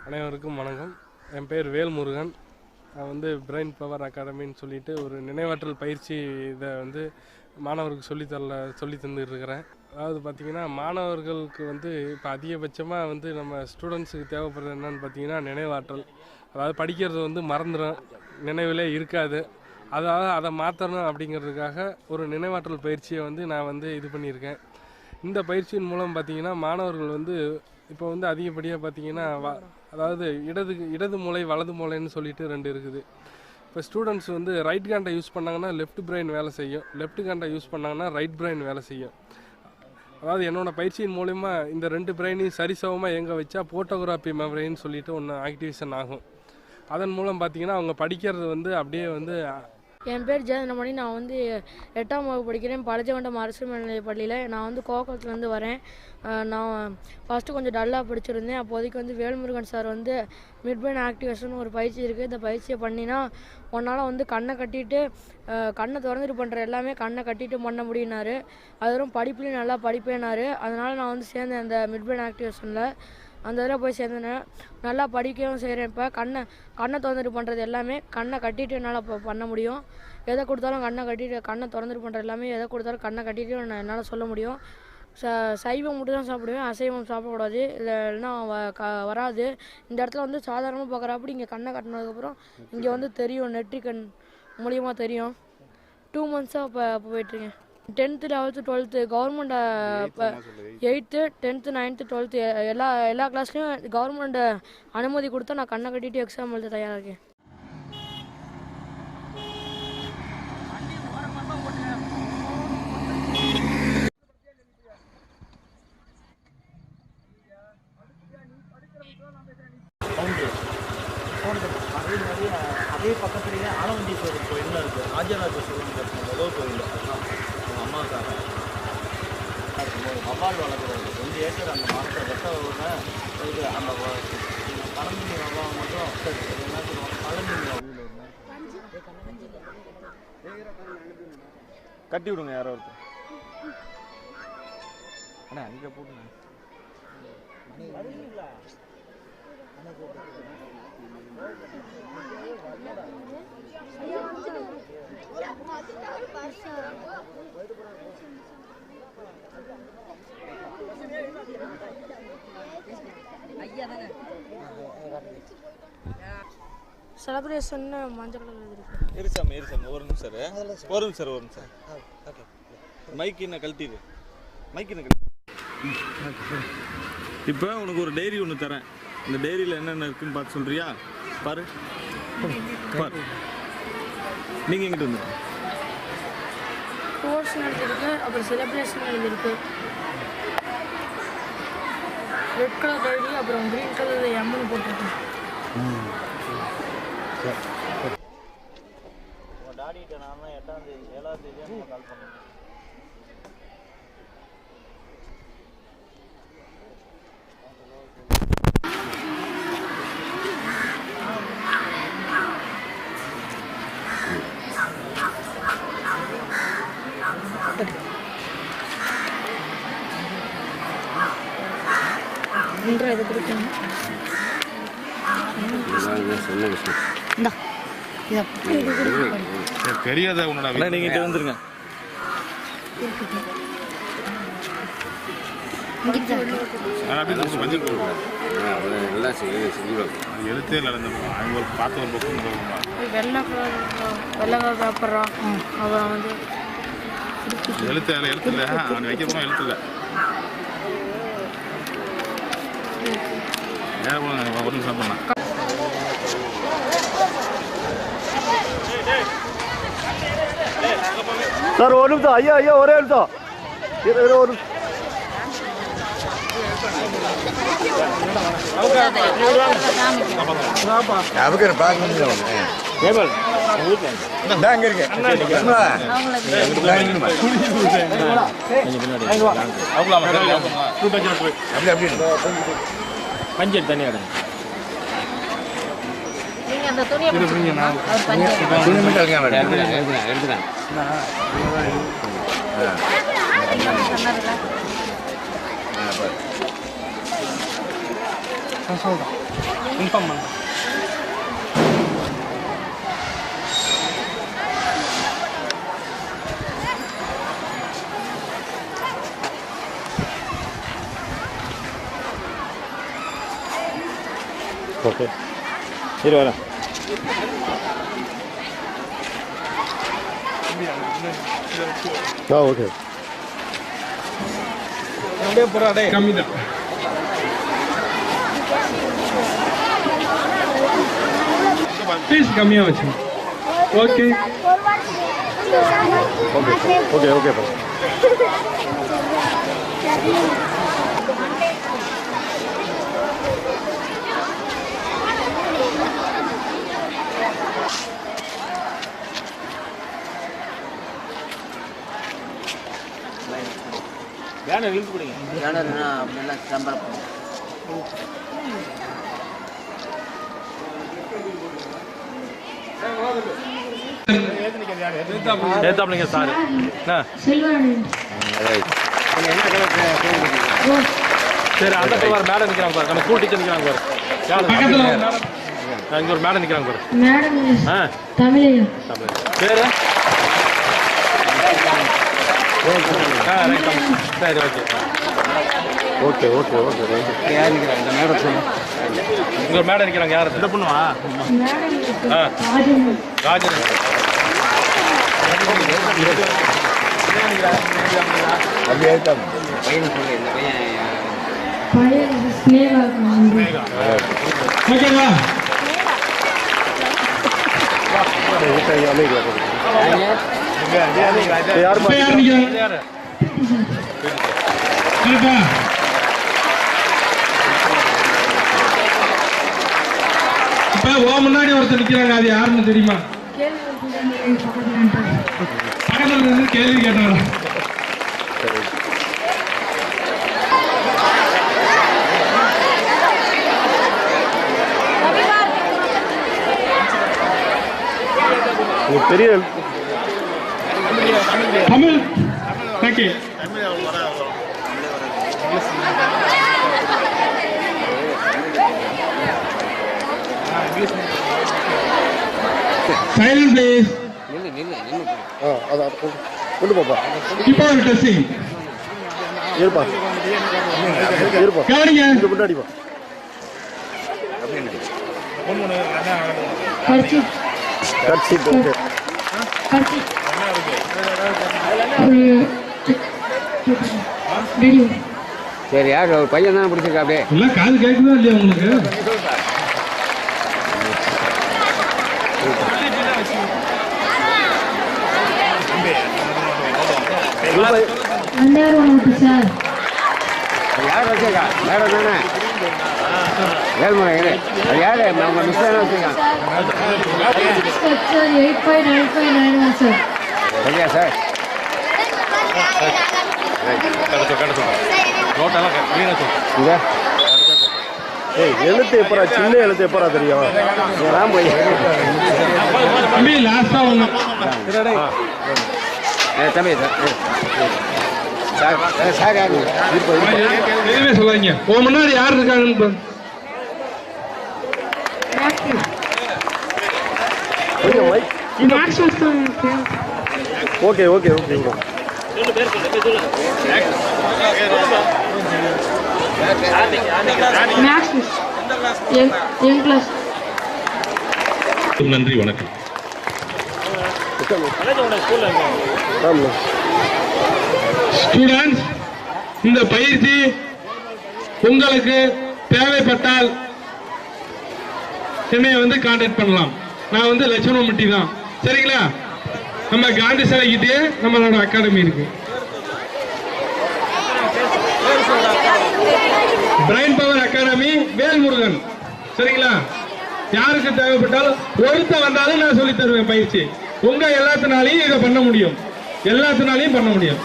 அனைவருக்கும் வணக்கம். என் பேர் வேல்முருகன். நான் வந்து பிரெயின் பவர் அகாடமின்னு சொல்லிட்டு ஒரு நினைவாற்றல் பயிற்சி இதை வந்து மாணவர்களுக்கு சொல்லி தந்துட்டு இருக்கிறேன். அதாவது பார்த்திங்கன்னா மாணவர்களுக்கு வந்து இப்போ அதிகபட்சமாக வந்து நம்ம ஸ்டூடெண்ட்ஸுக்கு தேவைப்படுறது என்னென்னு பார்த்திங்கன்னா நினைவாற்றல். அதாவது படிக்கிறது வந்து மறந்துடும், நினைவிலே இருக்காது. அதாவது அதை மாற்றணும் அப்படிங்கிறதுக்காக ஒரு நினைவாற்றல் பயிற்சியை வந்து நான் வந்து இது பண்ணியிருக்கேன். இந்த பயிற்சியின் மூலம் பார்த்திங்கன்னா மாணவர்கள் வந்து இப்போ வந்து அதிகப்படியாக பார்த்திங்கன்னா அதாவது இடது மூளை வலது மூளைன்னு சொல்லிட்டு 2 இருக்குது. இப்போ ஸ்டூடெண்ட்ஸ் வந்து ரைட் ஹேண்டை யூஸ் பண்ணாங்கன்னா லெஃப்ட் பிரெயின் வேலை செய்யும், லெஃப்ட் ஹேண்டை யூஸ் பண்ணாங்கன்னா ரைட் பிரெயின் வேலை செய்யும். அதாவது என்னோடய பயிற்சியின் மூலிமா இந்த 2 பிரெயினையும் சரிசமமாக எங்கே வச்சா போட்டோகிராஃபி மெமரின்னு சொல்லிட்டு ஒன்று ஆக்டிவேஷன் ஆகும். அதன் மூலம் பார்த்திங்கன்னா அவங்க படிக்கிறது வந்து அப்படியே வந்து. என் பேர் ஜெயந்தமணி. நான் வந்து 8ஆம் வகுப்பு படிக்கிறேன் பழஜகண்டம் அரசு மேல்நிலைப் பள்ளியில். நான் வந்து கோவக்குளத்துலேருந்து வரேன். நான் ஃபஸ்ட்டு கொஞ்சம் டல்லாக படிச்சிருந்தேன். அப்போதைக்கு வந்து வேல்முருகன் சார் வந்து மிட் பிரெயின் ஆக்டிவேஷன் ஒரு பயிற்சி இருக்குது, இந்த பயிற்சியை பண்ணினா உன்னால் வந்து கண்ணை கட்டிட்டு கண்ணை திறந்துட்டு பண்ணுற எல்லாமே கண்ணை கட்டிட்டு பண்ண முடியினார். அதுவும் படிப்புலேயும் நல்லா படிப்பேனார். அதனால் நான் வந்து சேர்ந்தேன் அந்த மிட் பிரெயின் ஆக்டிவேஷனில். அந்த இதில் போய் சேர்ந்தேன். நல்லா படிக்கவும் செய்கிறேன். இப்போ கண்ணை திறந்துட்டு பண்ணுறது எல்லாமே கண்ணை கட்டிட்டு என்னால் இப்போ பண்ண முடியும். எதை கொடுத்தாலும் கண்ணை கட்டிட்டு, கண்ணை திறந்துட்டு பண்ணுற எல்லாமே எதை கொடுத்தாலும் கண்ணை கட்டிட்டு என்னால் சொல்ல முடியும். சைவம் மட்டும் தான் சாப்பிடுவேன், அசைவம் சாப்பிடக்கூடாது, இல்லைன்னா வராது. இந்த இடத்துல வந்து சாதாரணமாக பார்க்குறப்படி இங்கே கண்ணை கட்டினதுக்கப்புறம் இங்கே வந்து தெரியும், நெற்றிக்கண் மூலியமாக தெரியும். 2 monthஸாக இப்போ போயிட்டுருக்கேன். 10th 11th 12th கவர்மெண்ட் இப்போ 8th 10th 9th 12th எல்லா கிளாஸ்லையும் கவர்மெண்ட் அனுமதி கொடுத்தா நான் கண்ணை கட்டிட்டு எக்ஸாம் எழுத தயாராக இருக்கேன். அதே பக்கத்துலேயே ஆலவண்டீஸ்வரர் கோயிலும் இருக்குது. ஆஜராஜேஸ்வரர் முதல் கோயில் அம்மாவுக்காக வவ்வால் வளர்க்குறது 2 ஏக்கர் அந்த மரத்தை வெட்ட இது அந்த பழமீன் வவ்வால் மட்டும் பழமீன் கட்டி விடுங்க யாரோ ஒருத்தர். அண்ணா அங்கே போட்டுங்க. செலிப்ரேஷன் மஞ்சள் கலர் இருசாமி ஒரு நிமிஷம் மைக் என்ன கழட்டிடு. இப்போ உனக்கு ஒரு டைரி ஒன்று தரேன். இந்த டைரியில் என்னென்ன இருக்குன்னு பார்த்து சொல்கிறியா? பாரு. நீங்கள் எங்கிட்ட வந்து கோர்ஸ் எழுதிருக்கு, அப்புறம் செலிப்ரேஷன் எழுதிருக்கு. ரெட் கலர் டைரி, அப்புறம் க்ரீன் கலரில் எம்னு போட்டிருக்கேன். உங்கள் டாடிகிட்ட நான் தான் 8ஆம் தேதி 7ஆம் தேதி கால் பண்ணேன். இதை கொடுத்தேன். தெரியாத உன்னோட நீங்க வந்துருங்க. எழுத்தே பார்த்து ஒரு பக்கம் வெள்ளை கலர் பேப்பரா அப்புறம் வந்து எழுத்து இல்லை அவன் வைக்க போனால் எழுத்து இல்லை. ஒரு நிமிஷம் பண்ணலாம். சார் ஒரு நிமிஷம் ஐயா ஒரே நிமிஷம் ஒரு பஞ்சர் தனியாக எடுங்க. அந்த துணியை எடுத்துறேன். நான் சொல்கிறேன், இன்ஃபார்ம் பண்ணுறேன். ஓகே இரு வரேன். ஓகே அப்படியே போகிறா டே கம்மி தான். ஃபீஸ் கம்மியாக வச்சு. ஓகே ஓகே ஓகே ஓகே பா. பேனர் இழுத்து கொடுங்க. பேனர்னா அப்படின்னா சம்பளம் ஏத்தாப்லிங்க சார் சரி அந்த பாரு மேடம் நிற்கிறாங்க பாரு, நம்ம ஸ்கூல் டீச்சர் நிற்கிறாங்க பாரு, இங்கே ஒரு மேடம் நிற்கிறாங்க பாரு. ஆ தமிழ் பேரு ரைட் சரி ஓகே ஓகே ஓகே ஓகே. யார் நிற்கிறாங்க இந்த மேடம் சொல்லுங்க. இங்கே ஒரு மேடம் நிற்கிறாங்க. யார் இந்த பொண்ணுவா? ஆ ராஜன். அப்படி ஆயிட்டா பையன் சொல்லு, இந்த ஓகேவா? யார் யார் இப்போ ஓ முன்னாடி ஒருத்தர் நிற்கிறாங்க, அது யாருன்னு தெரியுமா? பக்கத்தில் இருந்து கேள்வி கேட்டாரா? பெரிய தமிழ் ஓகே. Silent please. அதான் கொண்டு போப்பா. இப்போ ஒரு டெஸ்டிங் இருப்பா இருப்பா கவனிங்க. இங்கே முன்னாடிப்பா. கட்சி ஓகே சரி யார் ஒரு பையன் தானே பிடிச்சிருக்கா அப்படியே எல்லாம் காது கேட்குதா இல்லையா உங்களுக்கு? சார் யார் வச்சிருக்கா? மேடம் தானே வேல்முறை. அது யார் உங்கள் மிஸ் தானே வச்சுருக்கான்? 859591 சார். சரியா சார்? நோட்டெல்லாம் க்ளீனாக சொல்லு. இங்கே ஏய் எழுத்து எப்பரா, சின்ன எழுத்து எப்பரா தெரியும்? இதெல்லாம் போய் தம்பி லாஸ்ட்டாக ஒன்று தம்பி சார் சார் சார் யார் எதுவுமே சொல்லாதீங்க. உன் முன்னாடி யார் இருக்காங்கன்னு பாரு. ஓகே ஓகே ஓகே நன்றி வணக்கம். ஸ்டூடெண்ட்ஸ், இந்த பயிற்சி உங்களுக்கு தேவைப்பட்டால் என்னை வந்து கான்டாக்ட் பண்ணலாம். நான் வந்து லட்சுமணமட்டி தான், சரிங்களா? நம்ம காந்தி சிலைக்கிட்டே நம்மளோட அகாடமி இருக்கு. பிரைன் பவர் அகாடமி வேல்முருகன், சரிங்களா? யாருக்கு தேவைப்பட்டாலும் ஒருத்த வந்தாலும் நான் சொல்லி தருவேன் பயிற்சி. உங்க எல்லாத்தினாலையும் இதை பண்ண முடியும், எல்லாத்தினாலையும் பண்ண முடியும்.